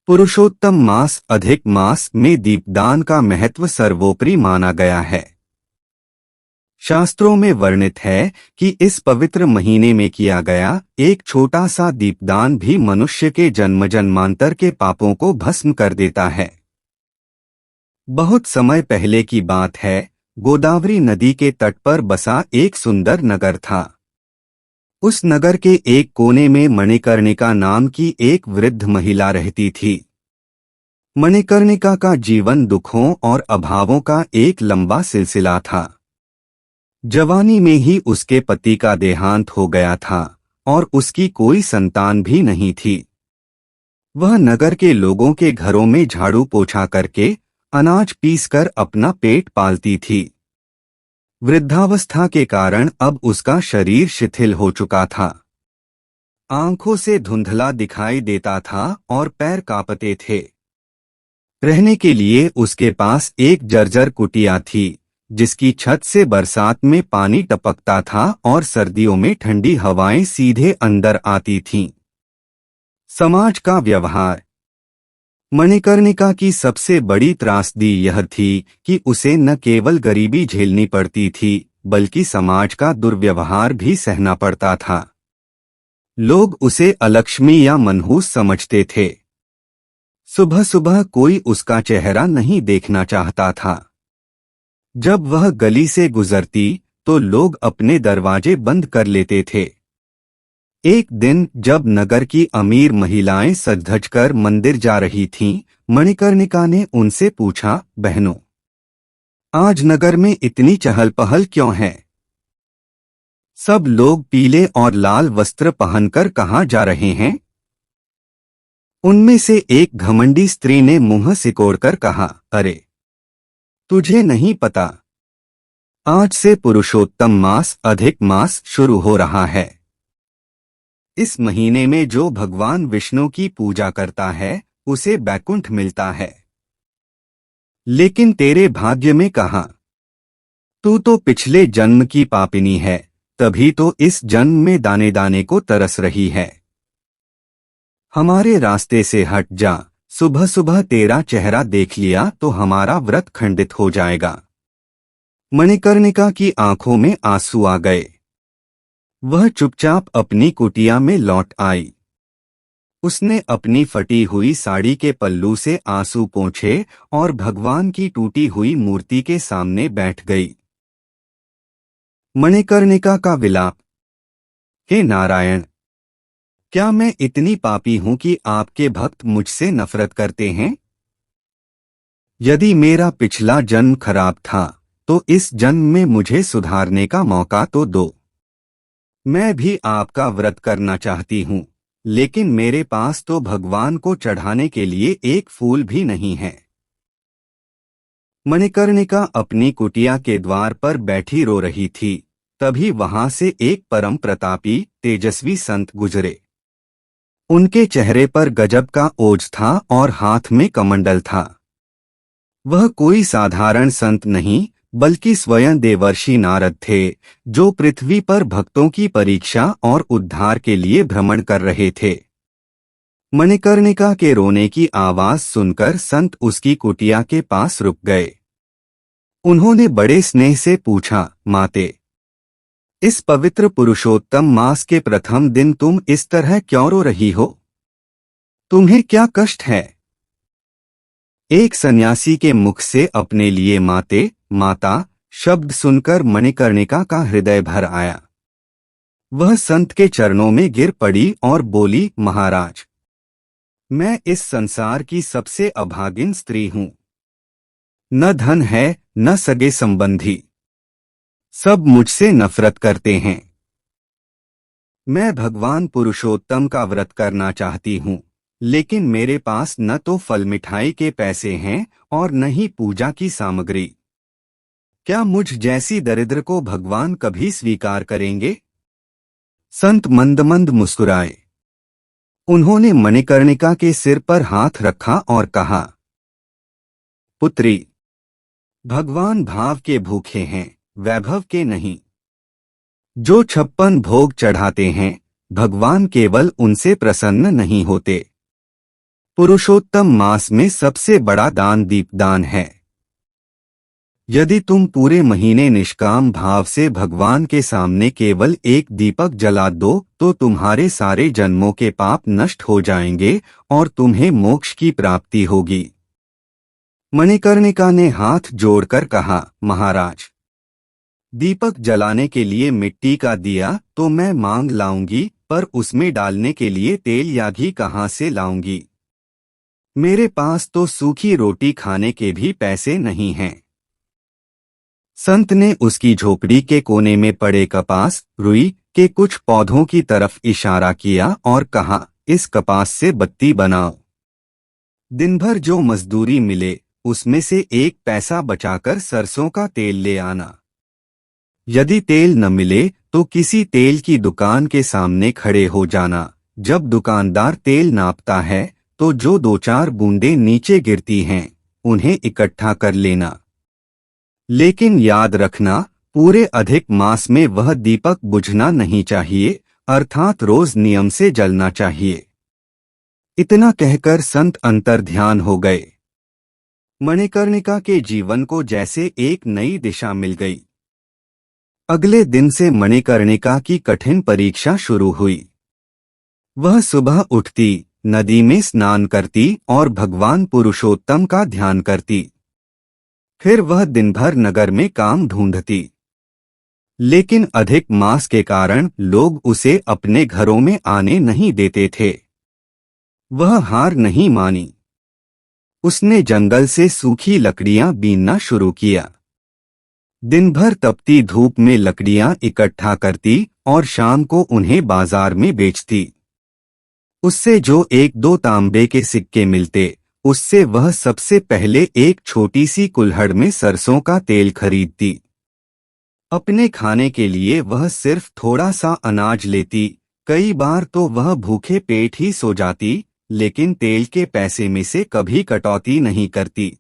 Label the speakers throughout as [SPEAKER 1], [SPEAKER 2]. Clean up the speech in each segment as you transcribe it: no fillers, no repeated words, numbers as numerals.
[SPEAKER 1] पुरुषोत्तम मास अधिक मास में दीपदान का महत्व सर्वोपरि माना गया है। शास्त्रों में वर्णित है कि इस पवित्र महीने में किया गया एक छोटा सा दीपदान भी मनुष्य के जन्म जन्मांतर के पापों को भस्म कर देता है। बहुत समय पहले की बात है, गोदावरी नदी के तट पर बसा एक सुंदर नगर था। उस नगर के एक कोने में मणिकर्णिका नाम की एक वृद्ध महिला रहती थी। मणिकर्णिका का जीवन दुखों और अभावों का एक लंबा सिलसिला था। जवानी में ही उसके पति का देहांत हो गया था और उसकी कोई संतान भी नहीं थी। वह नगर के लोगों के घरों में झाड़ू पोछा करके अनाज पीसकर अपना पेट पालती थी। वृद्धावस्था के कारण अब उसका शरीर शिथिल हो चुका था। आंखों से धुंधला दिखाई देता था और पैर कांपते थे। रहने के लिए उसके पास एक जर्जर कुटिया थी, जिसकी छत से बरसात में पानी टपकता था और सर्दियों में ठंडी हवाएं सीधे अंदर आती थीं। समाज का व्यवहार। मणिकर्णिका की सबसे बड़ी त्रासदी यह थी कि उसे न केवल गरीबी झेलनी पड़ती थी, बल्कि समाज का दुर्व्यवहार भी सहना पड़ता था। लोग उसे अलक्ष्मी या मनहूस समझते थे। सुबह सुबह कोई उसका चेहरा नहीं देखना चाहता था। जब वह गली से गुजरती तो लोग अपने दरवाजे बंद कर लेते थे। एक दिन जब नगर की अमीर महिलाएं सज-धज कर मंदिर जा रही थीं, मणिकर्णिका ने उनसे पूछा, बहनों, आज नगर में इतनी चहल पहल क्यों है? सब लोग पीले और लाल वस्त्र पहनकर कहाँ जा रहे हैं? उनमें से एक घमंडी स्त्री ने मुंह सिकोड़कर कहा, अरे, तुझे नहीं पता, आज से पुरुषोत्तम मास अधिक मास शुरू हो रहा है। इस महीने में जो भगवान विष्णु की पूजा करता है उसे बैकुंठ मिलता है। लेकिन तेरे भाग्य में कहाँ? तू तो पिछले जन्म की पापिनी है, तभी तो इस जन्म में दाने दाने को तरस रही है। हमारे रास्ते से हट जा, सुबह सुबह तेरा चेहरा देख लिया तो हमारा व्रत खंडित हो जाएगा। मणिकर्णिका की आंखों में आंसू आ गए। वह चुपचाप अपनी कुटिया में लौट आई। उसने अपनी फटी हुई साड़ी के पल्लू से आंसू पोंछे और भगवान की टूटी हुई मूर्ति के सामने बैठ गई। मणिकर्णिका का विलाप। हे नारायण, क्या मैं इतनी पापी हूं कि आपके भक्त मुझसे नफरत करते हैं? यदि मेरा पिछला जन्म खराब था तो इस जन्म में मुझे सुधारने का मौका तो दो। मैं भी आपका व्रत करना चाहती हूँ, लेकिन मेरे पास तो भगवान को चढ़ाने के लिए एक फूल भी नहीं है। मणिकर्णिका अपनी कुटिया के द्वार पर बैठी रो रही थी। तभी वहां से एक परम प्रतापी तेजस्वी संत गुजरे। उनके चेहरे पर गजब का ओज था और हाथ में कमंडल था। वह कोई साधारण संत नहीं, बल्कि स्वयं देवर्षि नारद थे, जो पृथ्वी पर भक्तों की परीक्षा और उद्धार के लिए भ्रमण कर रहे थे। मणिकर्णिका के रोने की आवाज सुनकर संत उसकी कुटिया के पास रुक गए। उन्होंने बड़े स्नेह से पूछा, माते, इस पवित्र पुरुषोत्तम मास के प्रथम दिन तुम इस तरह क्यों रो रही हो? तुम्हें क्या कष्ट है? एक सन्यासी के मुख से अपने लिए माते, माता शब्द सुनकर मणिकर्णिका का हृदय भर आया। वह संत के चरणों में गिर पड़ी और बोली, महाराज, मैं इस संसार की सबसे अभागिन स्त्री हूं। न धन है, न सगे संबंधी, सब मुझसे नफरत करते हैं। मैं भगवान पुरुषोत्तम का व्रत करना चाहती हूँ, लेकिन मेरे पास न तो फल मिठाई के पैसे हैं और न ही पूजा की सामग्री। क्या मुझ जैसी दरिद्र को भगवान कभी स्वीकार करेंगे? संत मंद मंद मुस्कुराए। उन्होंने मणिकर्णिका के सिर पर हाथ रखा और कहा, पुत्री, भगवान भाव के भूखे हैं, वैभव के नहीं। जो 56 भोग चढ़ाते हैं, भगवान केवल उनसे प्रसन्न नहीं होते। पुरुषोत्तम मास में सबसे बड़ा दान दीपदान है। यदि तुम पूरे महीने निष्काम भाव से भगवान के सामने केवल एक दीपक जला दो तो तुम्हारे सारे जन्मों के पाप नष्ट हो जाएंगे और तुम्हें मोक्ष की प्राप्ति होगी। मणिकर्णिका ने हाथ जोड़कर कहा, महाराज, दीपक जलाने के लिए मिट्टी का दिया तो मैं मांग लाऊंगी, पर उसमें डालने के लिए तेल या घी कहाँ से लाऊंगी? मेरे पास तो सूखी रोटी खाने के भी पैसे नहीं हैं। संत ने उसकी झोपड़ी के कोने में पड़े कपास, रुई के कुछ पौधों की तरफ इशारा किया और कहा, इस कपास से बत्ती बनाओ। दिन भर जो मजदूरी मिले उसमें से 1 पैसा बचाकर सरसों का तेल ले आना। यदि तेल न मिले तो किसी तेल की दुकान के सामने खड़े हो जाना। जब दुकानदार तेल नापता है तो जो 2-4 बूंदें नीचे गिरती हैं उन्हें इकट्ठा कर लेना। लेकिन याद रखना, पूरे अधिक मास में वह दीपक बुझना नहीं चाहिए, अर्थात रोज नियम से जलना चाहिए। इतना कहकर संत अंतर्ध्यान हो गए। मणिकर्णिका के जीवन को जैसे एक नई दिशा मिल गई। अगले दिन से मणिकर्णिका की कठिन परीक्षा शुरू हुई। वह सुबह उठती, नदी में स्नान करती और भगवान पुरुषोत्तम का ध्यान करती। फिर वह दिन भर नगर में काम ढूंढती। लेकिन अधिक मास के कारण लोग उसे अपने घरों में आने नहीं देते थे। वह हार नहीं मानी। उसने जंगल से सूखी लकड़ियां बीनना शुरू किया। दिन भर तपती धूप में लकड़ियां इकट्ठा करती और शाम को उन्हें बाजार में बेचती। उससे जो 1-2 तांबे के सिक्के मिलते, उससे वह सबसे पहले एक छोटी सी कुल्हड़ में सरसों का तेल खरीदती। अपने खाने के लिए वह सिर्फ थोड़ा सा अनाज लेती। कई बार तो वह भूखे पेट ही सो जाती, लेकिन तेल के पैसे में से कभी कटौती नहीं करती।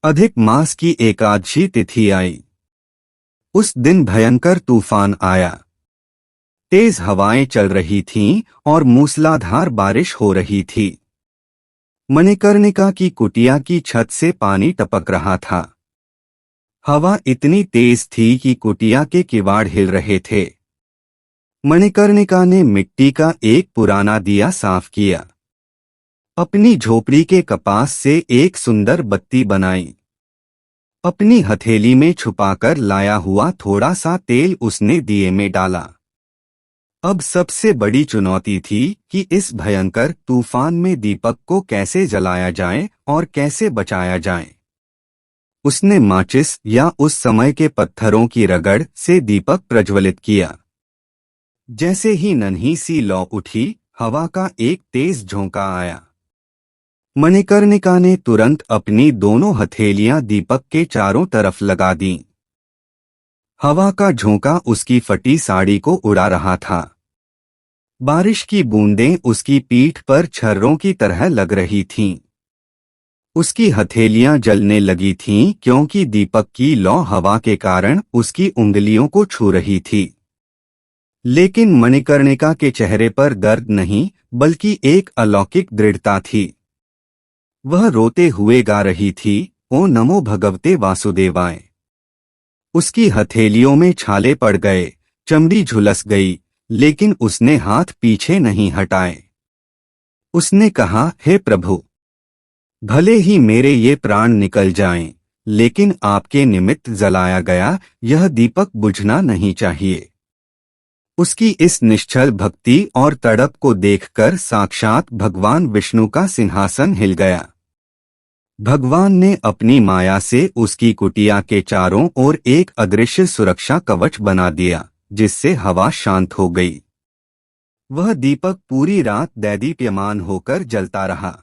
[SPEAKER 1] अधिक मास की एकादशी तिथि आई। उस दिन भयंकर तूफान आया। तेज हवाएं चल रही थीं और मूसलाधार बारिश हो रही थी। मणिकर्णिका की कुटिया की छत से पानी टपक रहा था। हवा इतनी तेज थी कि कुटिया के किवाड़ हिल रहे थे। मणिकर्णिका ने मिट्टी का एक पुराना दिया साफ किया। अपनी झोपड़ी के कपास से एक सुंदर बत्ती बनाई। अपनी हथेली में छुपाकर लाया हुआ थोड़ा सा तेल उसने दिए में डाला। अब सबसे बड़ी चुनौती थी कि इस भयंकर तूफान में दीपक को कैसे जलाया जाए और कैसे बचाया जाए। उसने माचिस या उस समय के पत्थरों की रगड़ से दीपक प्रज्वलित किया। जैसे ही नन्ही सी लौ उठी, हवा का एक तेज झोंका आया। मणिकर्णिका ने तुरंत अपनी दोनों हथेलियां दीपक के चारों तरफ लगा दीं। हवा का झोंका उसकी फटी साड़ी को उड़ा रहा था। बारिश की बूंदें उसकी पीठ पर छर्रों की तरह लग रही थीं। उसकी हथेलियां जलने लगी थीं क्योंकि दीपक की लौ हवा के कारण उसकी उंगलियों को छू रही थी। लेकिन मणिकर्णिका के चेहरे पर दर्द नहीं, बल्कि एक अलौकिक दृढ़ता थी। वह रोते हुए गा रही थी, ओ नमो भगवते वासुदेवाय। उसकी हथेलियों में छाले पड़ गए, चमड़ी झुलस गई, लेकिन उसने हाथ पीछे नहीं हटाए। उसने कहा, हे प्रभु, भले ही मेरे ये प्राण निकल जाएं, लेकिन आपके निमित्त जलाया गया यह दीपक बुझना नहीं चाहिए। उसकी इस निश्चल भक्ति और तड़प को देखकर साक्षात भगवान विष्णु का सिंहासन हिल गया। भगवान ने अपनी माया से उसकी कुटिया के चारों ओर एक अदृश्य सुरक्षा कवच बना दिया, जिससे हवा शांत हो गई। वह दीपक पूरी रात दैदीप्यमान होकर जलता रहा।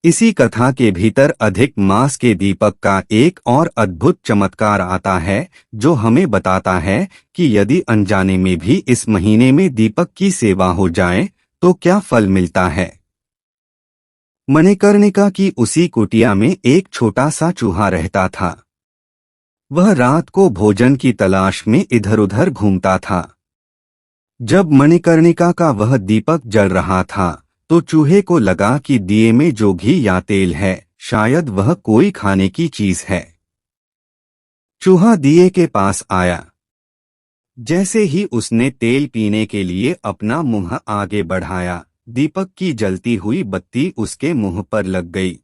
[SPEAKER 1] इसी कथा के भीतर अधिक मास के दीपक का एक और अद्भुत चमत्कार आता है, जो हमें बताता है कि यदि अनजाने में भी इस महीने में दीपक की सेवा हो जाए तो क्या फल मिलता है। मणिकर्णिका की उसी कुटिया में एक छोटा सा चूहा रहता था। वह रात को भोजन की तलाश में इधर उधर घूमता था। जब मणिकर्णिका का वह दीपक जल रहा था तो चूहे को लगा कि दिए में जो घी या तेल है शायद वह कोई खाने की चीज है। चूहा दिए के पास आया। जैसे ही उसने तेल पीने के लिए अपना मुंह आगे बढ़ाया, दीपक की जलती हुई बत्ती उसके मुंह पर लग गई।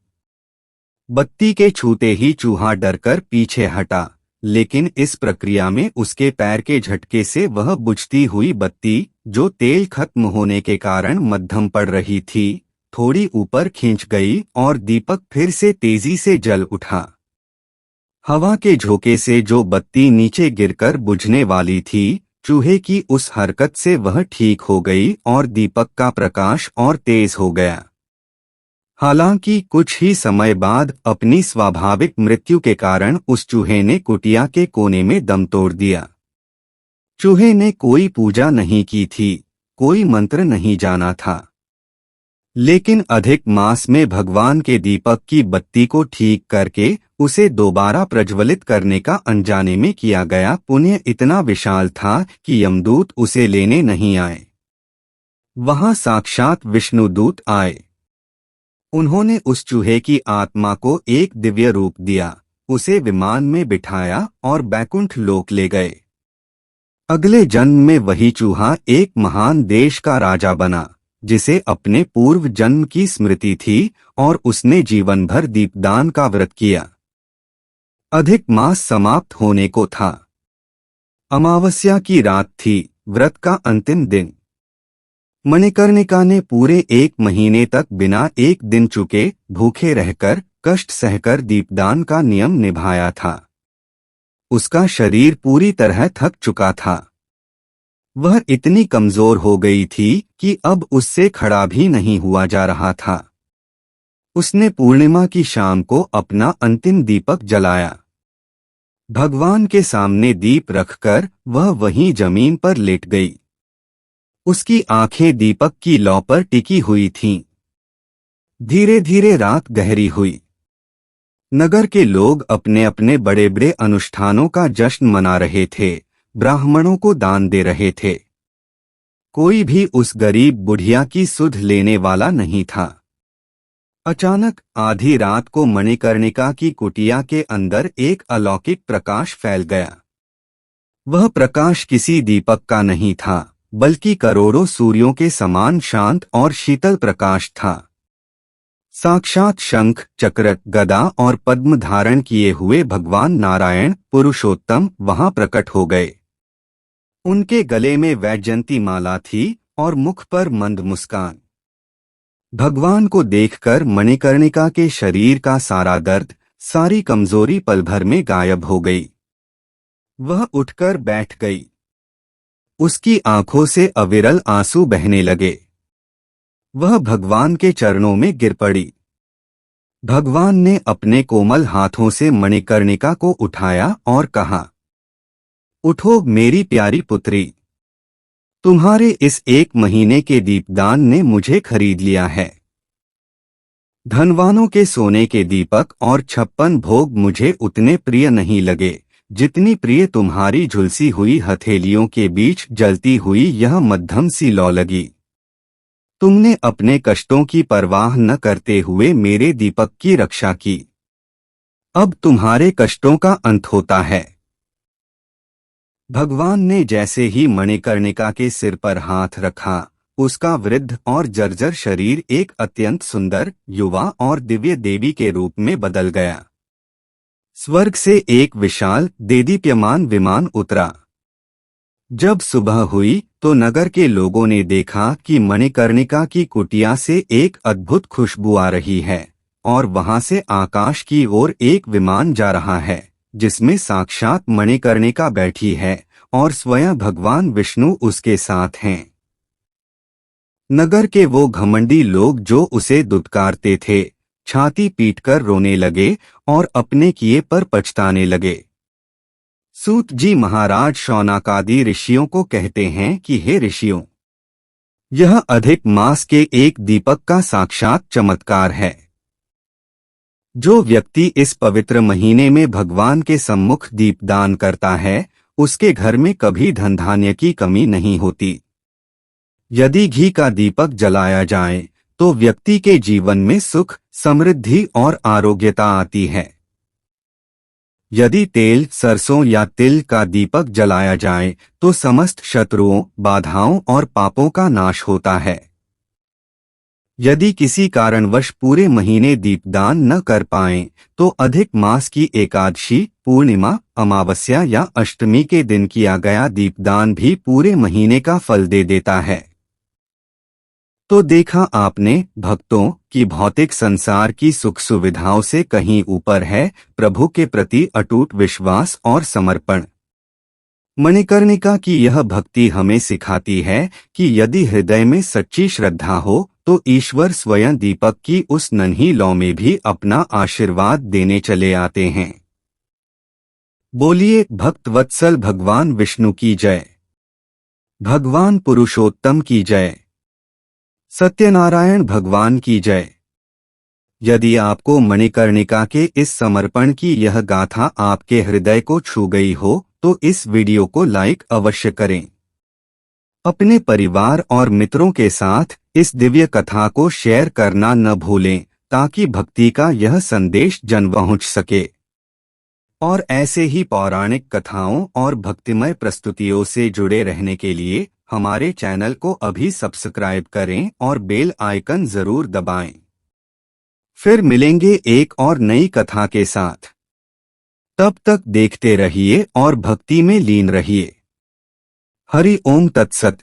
[SPEAKER 1] बत्ती के छूते ही चूहा डरकर पीछे हटा, लेकिन इस प्रक्रिया में उसके पैर के झटके से वह बुझती हुई बत्ती, जो तेल खत्म होने के कारण मद्धम पड़ रही थी, थोड़ी ऊपर खींच गई और दीपक फिर से तेजी से जल उठा। हवा के झोंके से जो बत्ती नीचे गिरकर बुझने वाली थी, चूहे की उस हरकत से वह ठीक हो गई और दीपक का प्रकाश और तेज हो गया। हालांकि कुछ ही समय बाद अपनी स्वाभाविक मृत्यु के कारण उस चूहे ने कुटिया के कोने में दम तोड़ दिया। चूहे ने कोई पूजा नहीं की थी, कोई मंत्र नहीं जाना था, लेकिन अधिक मास में भगवान के दीपक की बत्ती को ठीक करके उसे दोबारा प्रज्वलित करने का अनजाने में किया गया पुण्य इतना विशाल था कि यमदूत उसे लेने नहीं आए। वहां साक्षात विष्णुदूत आए। उन्होंने उस चूहे की आत्मा को एक दिव्य रूप दिया, उसे विमान में बिठाया और बैकुंठ लोक ले गए। अगले जन्म में वही चूहा एक महान देश का राजा बना, जिसे अपने पूर्व जन्म की स्मृति थी और उसने जीवन भर दीपदान का व्रत किया। अधिक मास समाप्त होने को था। अमावस्या की रात थी, व्रत का अंतिम दिन। मणिकर्णिका ने पूरे 1 महीने तक बिना एक दिन चुके भूखे रहकर कष्ट सहकर दीपदान का नियम निभाया था। उसका शरीर पूरी तरह थक चुका था। वह इतनी कमजोर हो गई थी कि अब उससे खड़ा भी नहीं हुआ जा रहा था। उसने पूर्णिमा की शाम को अपना अंतिम दीपक जलाया। भगवान के सामने दीप रखकर वह वहीं जमीन पर लेट गई। उसकी आंखें दीपक की लौ पर टिकी हुई थीं। धीरे धीरे रात गहरी हुई। नगर के लोग अपने अपने बड़े बड़े अनुष्ठानों का जश्न मना रहे थे, ब्राह्मणों को दान दे रहे थे। कोई भी उस गरीब बुढ़िया की सुध लेने वाला नहीं था। अचानक आधी रात को मणिकर्णिका की कुटिया के अंदर एक अलौकिक प्रकाश फैल गया। वह प्रकाश किसी दीपक का नहीं था, बल्कि करोड़ों सूर्यों के समान शांत और शीतल प्रकाश था। साक्षात शंख, चक्र, गदा और पद्म धारण किए हुए भगवान नारायण पुरुषोत्तम वहां प्रकट हो गए। उनके गले में वैजयंती माला थी और मुख पर मंद मुस्कान। भगवान को देखकर मणिकर्णिका के शरीर का सारा दर्द, सारी कमजोरी पल भर में गायब हो गई। वह उठकर बैठ गई। उसकी आंखों से अविरल आंसू बहने लगे। वह भगवान के चरणों में गिर पड़ी। भगवान ने अपने कोमल हाथों से मणिकर्णिका को उठाया और कहा, उठो मेरी प्यारी पुत्री, तुम्हारे इस 1 महीने के दीपदान ने मुझे खरीद लिया है। धनवानों के सोने के दीपक और 56 भोग मुझे उतने प्रिय नहीं लगे, जितनी प्रिय तुम्हारी झुलसी हुई हथेलियों के बीच जलती हुई यह मध्यम सी लौ लगी। तुमने अपने कष्टों की परवाह न करते हुए मेरे दीपक की रक्षा की। अब तुम्हारे कष्टों का अंत होता है। भगवान ने जैसे ही मणिकर्णिका के सिर पर हाथ रखा, उसका वृद्ध और जर्जर शरीर एक अत्यंत सुंदर, युवा और दिव्य देवी के रूप में बदल गया। स्वर्ग से एक विशाल, देदीप्यमान विमान उतरा। जब सुबह हुई तो नगर के लोगों ने देखा कि मणिकर्णिका की कुटिया से एक अद्भुत खुशबू आ रही है और वहां से आकाश की ओर एक विमान जा रहा है, जिसमें साक्षात मणिकर्णिका बैठी है और स्वयं भगवान विष्णु उसके साथ हैं। नगर के वो घमंडी लोग जो उसे दुत्कारते थे, छाती पीटकर रोने लगे और अपने किए पर पछताने लगे। सूत जी महाराज शौनकादि ऋषियों को कहते हैं कि हे ऋषियों, यह अधिक मास के एक दीपक का साक्षात चमत्कार है। जो व्यक्ति इस पवित्र महीने में भगवान के सम्मुख दीपदान करता है, उसके घर में कभी धन धान्य की कमी नहीं होती। यदि घी का दीपक जलाया जाए तो व्यक्ति के जीवन में सुख, समृद्धि और आरोग्यता आती है। यदि तेल, सरसों या तिल का दीपक जलाया जाए तो समस्त शत्रुओं, बाधाओं और पापों का नाश होता है। यदि किसी कारणवश पूरे महीने दीपदान न कर पाएं, तो अधिक मास की एकादशी, पूर्णिमा, अमावस्या या अष्टमी के दिन किया गया दीपदान भी पूरे महीने का फल दे देता है। तो देखा आपने, भक्तों की भौतिक संसार की सुख सुविधाओं से कहीं ऊपर है प्रभु के प्रति अटूट विश्वास और समर्पण। मणिकर्णिका की यह भक्ति हमें सिखाती है कि यदि हृदय में सच्ची श्रद्धा हो तो ईश्वर स्वयं दीपक की उस नन्ही लौ में भी अपना आशीर्वाद देने चले आते हैं। बोलिए भक्तवत्सल भगवान विष्णु की जय, भगवान पुरुषोत्तम की जय, सत्यनारायण भगवान की जय। यदि आपको मणिकर्णिका के इस समर्पण की यह गाथा आपके हृदय को छू गई हो तो इस वीडियो को लाइक अवश्य करें। अपने परिवार और मित्रों के साथ इस दिव्य कथा को शेयर करना न भूलें ताकि भक्ति का यह संदेश जन पहुंच सके। और ऐसे ही पौराणिक कथाओं और भक्तिमय प्रस्तुतियों से जुड़े रहने के लिए हमारे चैनल को अभी सब्सक्राइब करें और बेल आइकन जरूर दबाएं। फिर मिलेंगे एक और नई कथा के साथ। तब तक देखते रहिए और भक्ति में लीन रहिए। हरि ओम तत्सत।